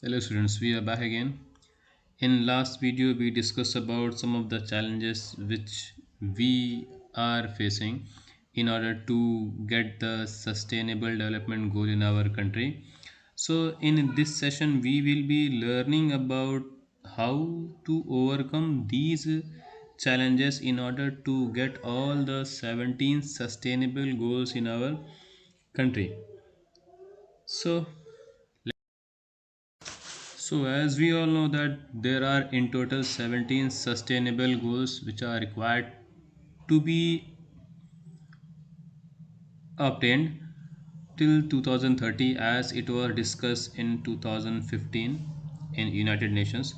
Hello students, we are back again. In last video we discussed about some of the challenges which we are facing in order to get the sustainable development goal in our country. So in this session we will be learning about how to overcome these challenges in order to get all the 17 sustainable goals in our country. So as we all know that there are in total 17 sustainable goals which are required to be obtained till 2030 as it was discussed in 2015 in United Nations.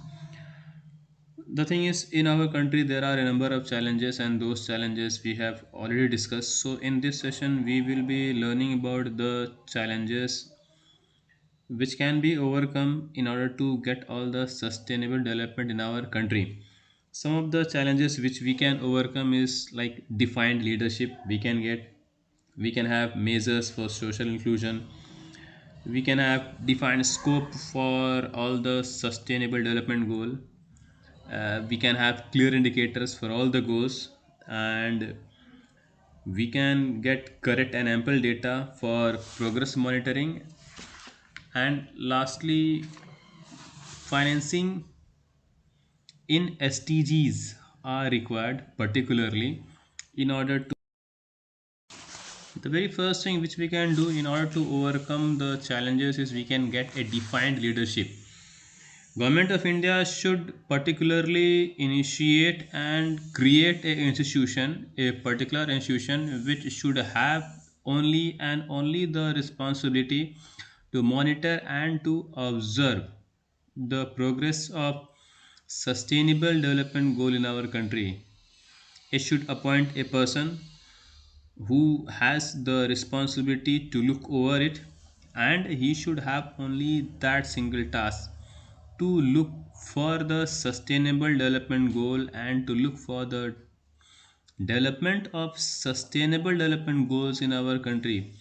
The thing is, in our country there are a number of challenges and those challenges we have already discussed. So in this session we will be learning about the challenges which can be overcome in order to get all the sustainable development in our country. Some of the challenges which we can overcome is like defined leadership we can have measures for social inclusion, we can have defined scope for all the sustainable development goal, we can have clear indicators for all the goals, and we can get correct and ample data for progress monitoring, and lastly financing in SDGs are required particularly in order to. The very first thing which we can do in order to overcome the challenges is we can get a defined leadership. Government of India should particularly initiate and create a particular institution which should have only and only the responsibility to monitor and to observe the progress of sustainable development goal in our country. It should appoint a person who has the responsibility to look over it, and he should have only that single task to look for the sustainable development goal and to look for the development of sustainable development goals in our country.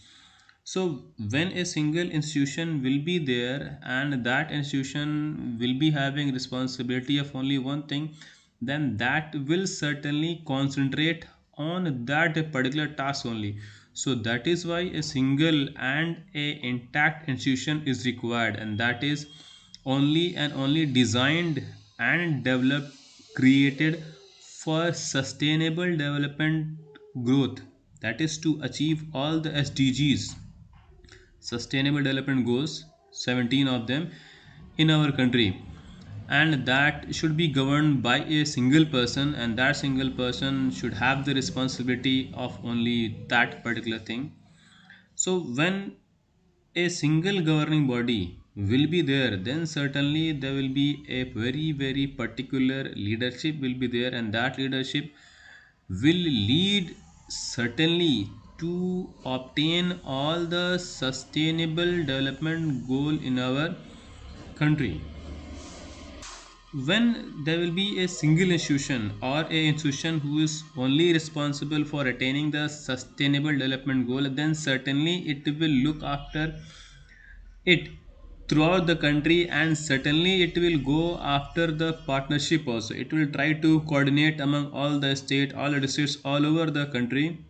So when a single institution will be there and that institution will be having responsibility of only one thing, then that will certainly concentrate on that particular task only. So that is why a single and a intact institution is required, and that is only and only designed and developed, created for sustainable development growth, that is to achieve all the SDGs, sustainable development goals, 17 of them in our country, and that should be governed by a single person, and that single person should have the responsibility of only that particular thing. So when a single governing body will be there, then certainly there will be a very particular leadership will be there, and that leadership will lead certainly to obtain all the sustainable development goal in our country. When there will be a single institution or a institution who is only responsible for attaining the sustainable development goal, then certainly it will look after it throughout the country, and certainly it will go after the partnership also. It will try to coordinate among all the state, all the districts all over the country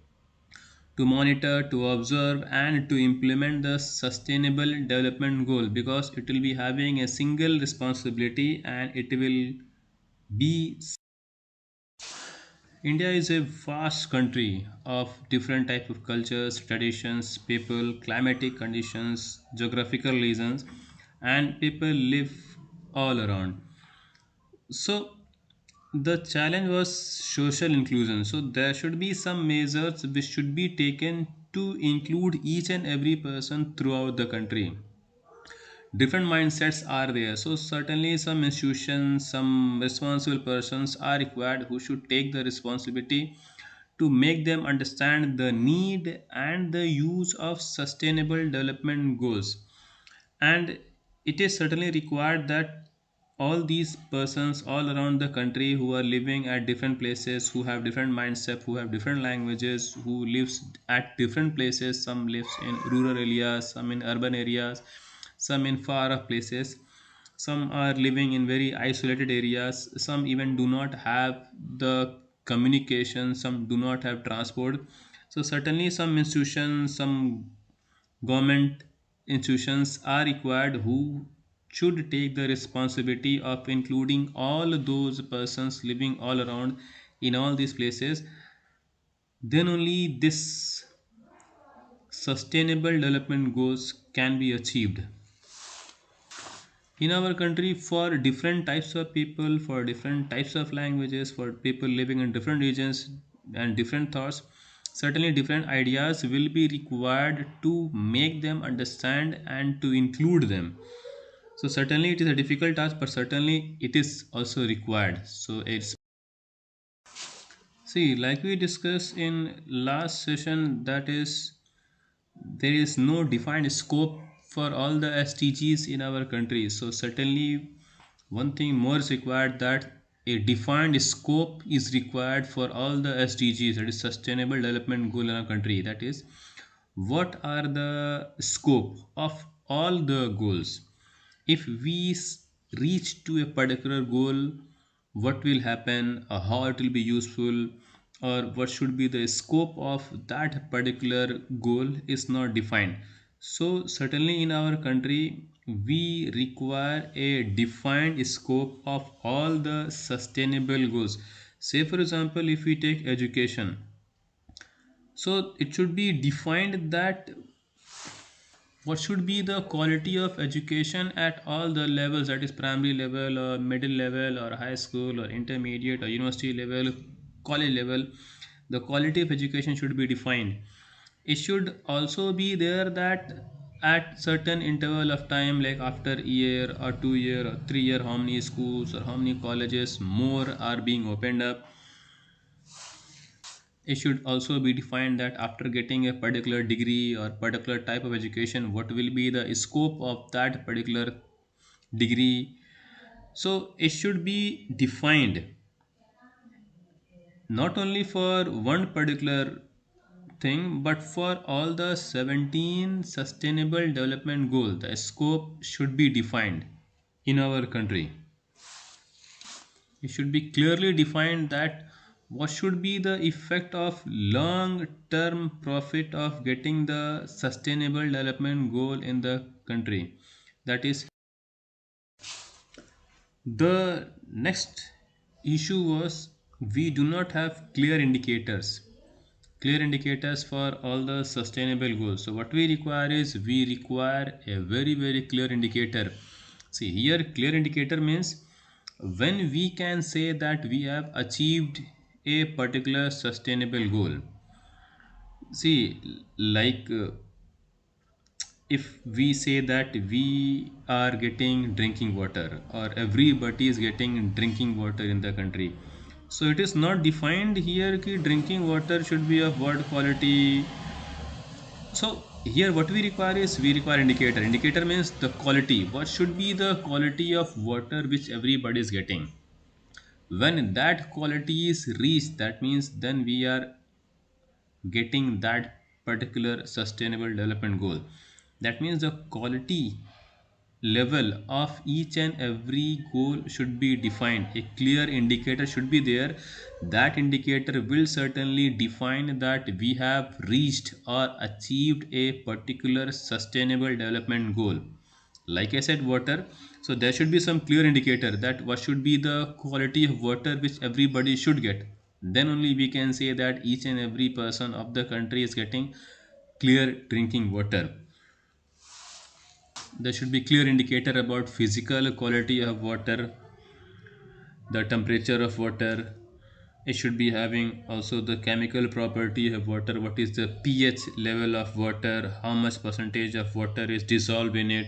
to monitor, to observe, and to implement the sustainable development goal, because it will be having a single responsibility and it will be. India is a vast country of different type of cultures, traditions, people, climatic conditions, geographical reasons, and people live all around. So the challenge was social inclusion. So there should be some measures which should be taken to include each and every person throughout the country. Different mindsets are there, so certainly some institutions, some responsible persons are required who should take the responsibility to make them understand the need and the use of sustainable development goals. And it is certainly required that all these persons all around the country who are living at different places, who have different mindset, who have different languages, who lives at different places, some lives in rural areas, some in urban areas, some in far off places, some are living in very isolated areas, some even do not have the communication, some do not have transport. So certainly some institutions, some government institutions are required who should take the responsibility of including all those persons living all around in all these places. Then only this sustainable development goals can be achieved in our country. For different types of people, for different types of languages, for people living in different regions and different thoughts, certainly different ideas will be required to make them understand and to include them. So certainly it is a difficult task, but certainly it is also required. So it's, see, like we discussed in last session, that is, there is no defined scope for all the SDGs in our country. So certainly one thing more is required, that a defined scope is required for all the SDGs, that is sustainable development goal in our country. That is, what are the scope of all the goals? If we reach to a particular goal, what will happen, or how it will be useful, or what should be the scope of that particular goal is not defined. So certainly in our country we require a defined scope of all the sustainable goals. Say for example, if we take education, so it should be defined that what should be the quality of education at all the levels, that is primary level or middle level or high school or intermediate or university level, college level. The quality of education should be defined. It should also be there that at certain interval of time, like after year or 2 year or 3 year, how many schools or how many colleges more are being opened up. It should also be defined that after getting a particular degree or particular type of education, what will be the scope of that particular degree. So it should be defined not only for one particular thing, but for all the 17 sustainable development goals. The scope should be defined in our country. It should be clearly defined that what should be the effect of long term profit of getting the sustainable development goal in the country. That is, the next issue was, we do not have clear indicators for all the sustainable goals. So what we require is, we require a very clear indicator. See here, clear indicator means when we can say that we have achieved a particular sustainable goal. See, like if we say that we are getting drinking water, or everybody is getting drinking water in the country, so it is not defined here कि drinking water should be of what quality. So here what we require is, we require indicator means the quality, what should be the quality of water which everybody is getting. When that quality is reached, that means then we are getting that particular sustainable development goal. That means the quality level of each and every goal should be defined. A clear indicator should be there. That indicator will certainly define that we have reached or achieved a particular sustainable development goal. Like I said, water, so there should be some clear indicator that what should be the quality of water which everybody should get. Then only we can say that each and every person of the country is getting clear drinking water. There should be clear indicator about physical quality of water, the temperature of water. It should be having also the chemical property of water, what is the pH level of water, how much percentage of water is dissolved in it.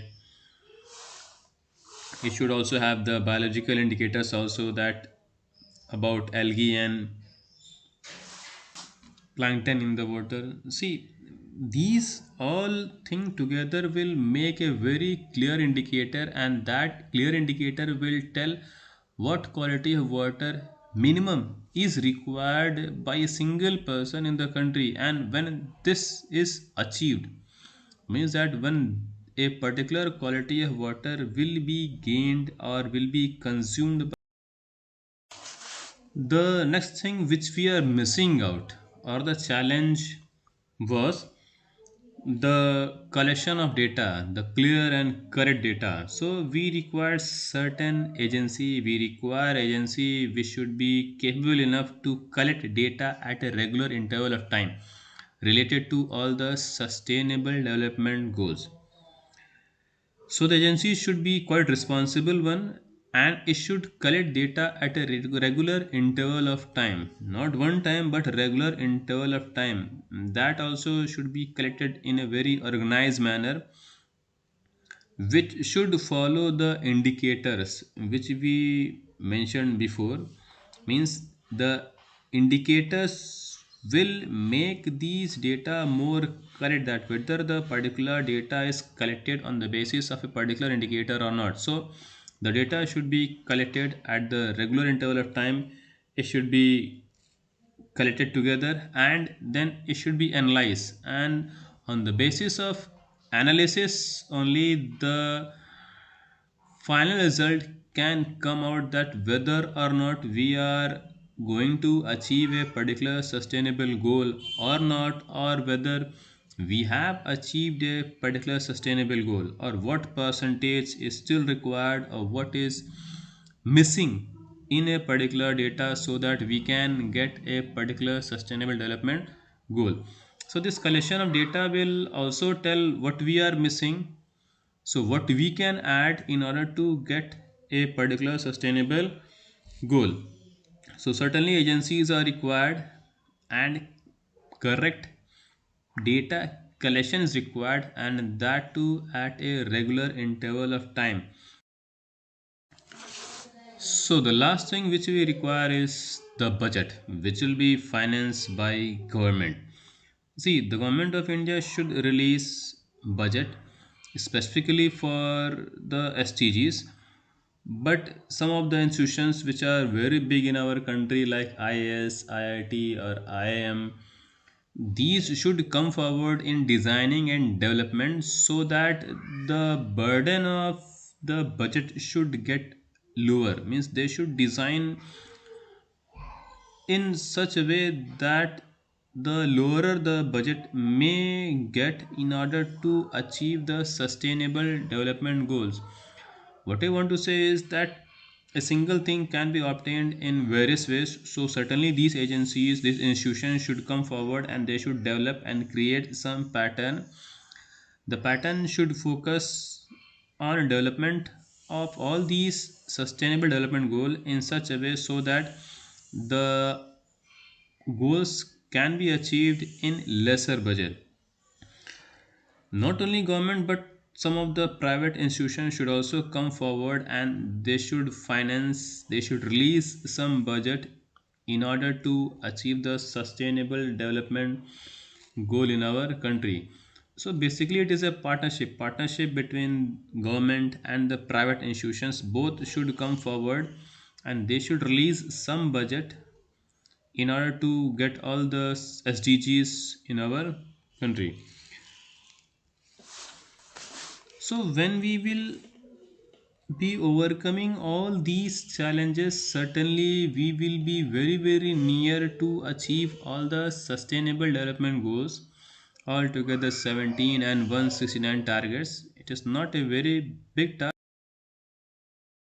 It should also have the biological indicators also, that about algae and plankton in the water. See, these all thing together will make a very clear indicator, and that clear indicator will tell what quality of water minimum is required by a single person in the country. And when this is achieved, means that when a particular quality of water will be gained or will be consumed. The next thing which we are missing out or the challenge was the collection of data, the clear and correct data. So we require certain agency, we require agency which should be capable enough to collect data at a regular interval of time related to all the sustainable development goals. So the agency should be quite responsible one, and it should collect data at a regular interval of time, not one time but regular interval of time. That also should be collected in a very organized manner, which should follow the indicators which we mentioned before. Means the indicators will make these data more correct, that whether the particular data is collected on the basis of a particular indicator or not. So the data should be collected at the regular interval of time, it should be collected together, and then it should be analyzed, and on the basis of analysis only the final result can come out, that whether or not we are going to achieve a particular sustainable goal or not, or whether we have achieved a particular sustainable goal, or what percentage is still required, or what is missing in a particular data, so that we can get a particular sustainable development goal. So this collection of data will also tell what we are missing, so what we can add in order to get a particular sustainable goal. So certainly agencies are required, and correct data collection is required, and that too at a regular interval of time. So the last thing which we require is the budget, which will be financed by government. See, the government of India should release budget specifically for the SDGs, but some of the institutions which are very big in our country, like IAS, IIT, or IIM, these should come forward in designing and development, so that the burden of the budget should get lower. Means they should design in such a way that the lower the budget may get in order to achieve the sustainable development goals. What I want to say is that a single thing can be obtained in various ways. So certainly these agencies, these institutions should come forward, and they should develop and create some pattern. The pattern should focus on development of all these sustainable development goal in such a way, so that the goals can be achieved in lesser budget. Not only government, but some of the private institutions should also come forward, and they should finance, they should release some budget in order to achieve the sustainable development goal in our country. So basically it is a partnership between government and the private institutions. Both should come forward, and they should release some budget in order to get all the SDGs in our country. So when we will be overcoming all these challenges, certainly we will be very near to achieve all the sustainable development goals, altogether 17 and 169 targets. It is not a very big target.